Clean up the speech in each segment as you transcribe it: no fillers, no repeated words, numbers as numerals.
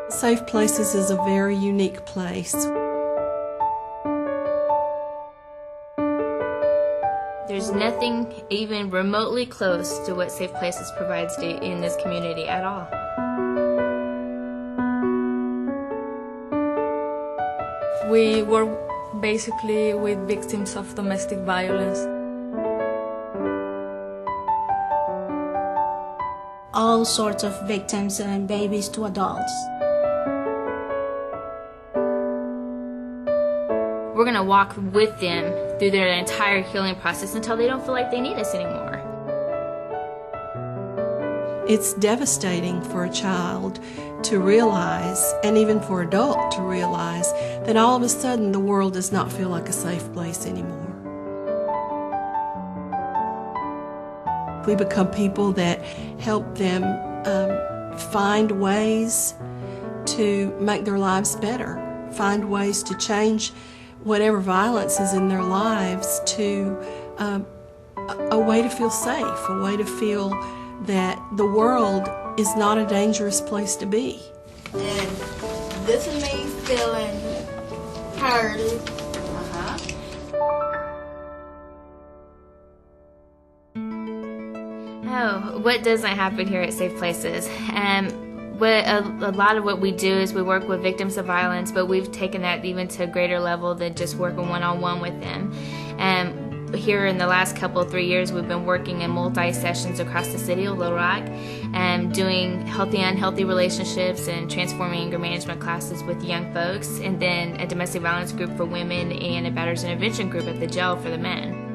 Safe Places is a very unique place. There's nothing even remotely close to what Safe Places provides in this community at all. We work basically with victims of domestic violence. All sorts of victims, and babies to adults. We're going to walk with them through their entire healing process until they don't feel like they need us anymore. It's devastating for a child to realize, and even for an adult to realize, that all of a sudden the world does not feel like a safe place anymore. We become people that help them find ways to make their lives better, find ways to change whatever violence is in their lives to a way to feel safe, a way to feel that the world is not a dangerous place to be. And this is me feeling heard. Oh, what doesn't happen here at Safe Places? A lot of what we do is we work with victims of violence, but we've taken that even to a greater level than just working one-on-one with them. Here in the last 3 years, we've been working in multi-sessions across the city of Little Rock, doing healthy and unhealthy relationships and transforming anger management classes with young folks, and then a domestic violence group for women and a batterers intervention group at the jail for the men.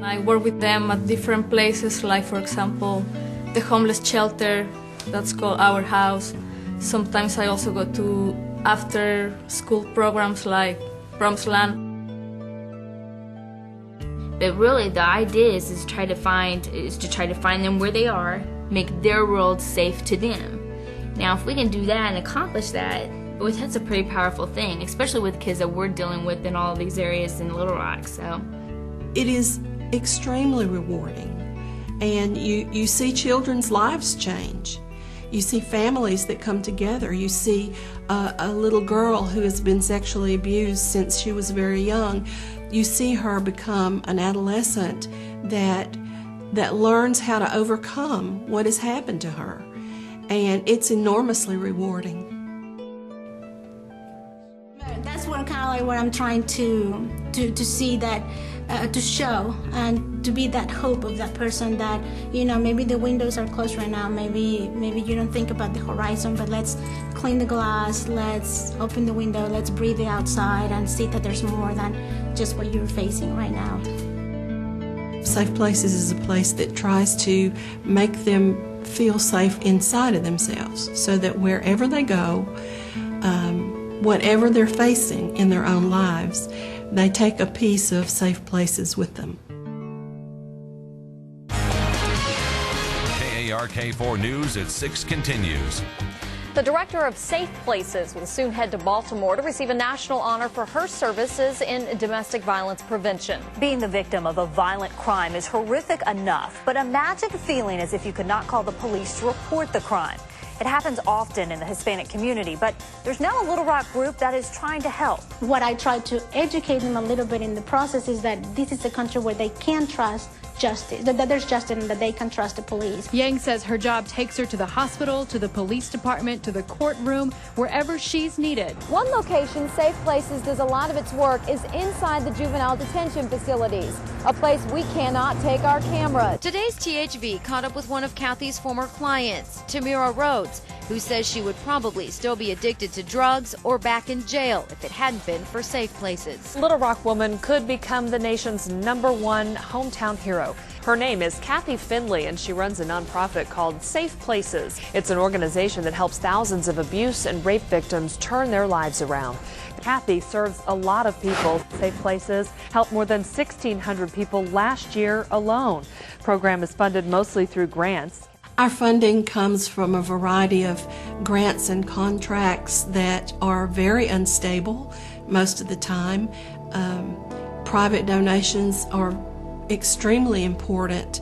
I work with them at different places, like for example, the homeless shelter, that's called Our House. Sometimes I also go to after-school programs like Promised Land. But really, the idea is to try to find them where they are, make their world safe to them. Now, if we can do that and accomplish that, that's a pretty powerful thing, especially with kids that we're dealing with in all of these areas in Little Rock. So, it is extremely rewarding, and you see children's lives change. You see families that come together. You see a little girl who has been sexually abused since she was very young. You see her become an adolescent that learns how to overcome what has happened to her, and it's enormously rewarding. That's what kind of like what I'm trying to see that. To show and to be that hope of that person that, you know, maybe the windows are closed right now, maybe you don't think about the horizon, but let's clean the glass, let's open the window, let's breathe it outside and see that there's more than just what you're facing right now. Safe Places is a place that tries to make them feel safe inside of themselves, so that wherever they go, whatever they're facing in their own lives, they take a piece of Safe Places with them. KARK4 News at 6 continues. The director of Safe Places will soon head to Baltimore to receive a national honor for her services in domestic violence prevention. Being the victim of a violent crime is horrific enough, but imagine feeling as if you could not call the police to report the crime. It happens often in the Hispanic community, but there's now a Little Rock group that is trying to help. What I try to educate them a little bit in the process is that this is a country where they can trust justice, that there's justice and that they can trust the police. Yang says her job takes her to the hospital, to the police department, to the courtroom, wherever she's needed. One location Safe Places does a lot of its work is inside the juvenile detention facilities, a place we cannot take our camera. Today's THV caught up with one of Kathy's former clients, Tamira Rhodes, who says she would probably still be addicted to drugs or back in jail if it hadn't been for Safe Places. Little Rock woman could become the nation's #1 hometown hero. Her name is Kathy Finley, and she runs a nonprofit called Safe Places. It's an organization that helps thousands of abuse and rape victims turn their lives around. Kathy serves a lot of people. Safe Places helped more than 1,600 people last year alone. The program is funded mostly through grants. Our funding comes from a variety of grants and contracts that are very unstable most of the time. Private donations are extremely important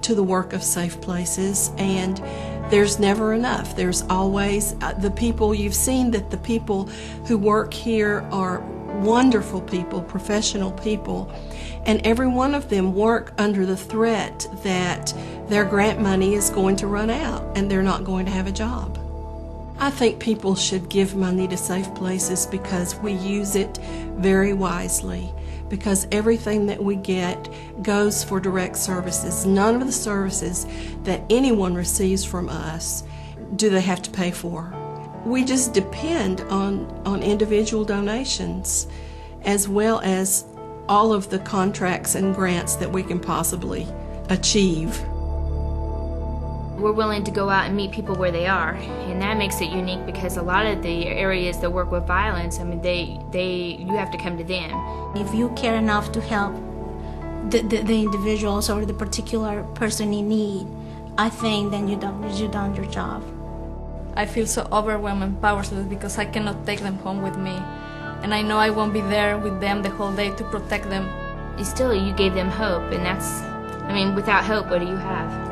to the work of Safe Places, and there's never enough. There's always the people. You've seen that the people who work here are wonderful people, professional people, and every one of them work under the threat that their grant money is going to run out and they're not going to have a job. I think people should give money to Safe Places because we use it very wisely, because everything that we get goes for direct services. None of the services that anyone receives from us do they have to pay for. We just depend on individual donations as well as all of the contracts and grants that we can possibly achieve. We're willing to go out and meet people where they are, and that makes it unique because a lot of the areas that work with violence, I mean, you have to come to them. If you care enough to help the individuals or the particular person in need, I think then you've done your job. I feel so overwhelmed and powerless because I cannot take them home with me. And I know I won't be there with them the whole day to protect them. You gave them hope, and that's, I mean, without hope, what do you have?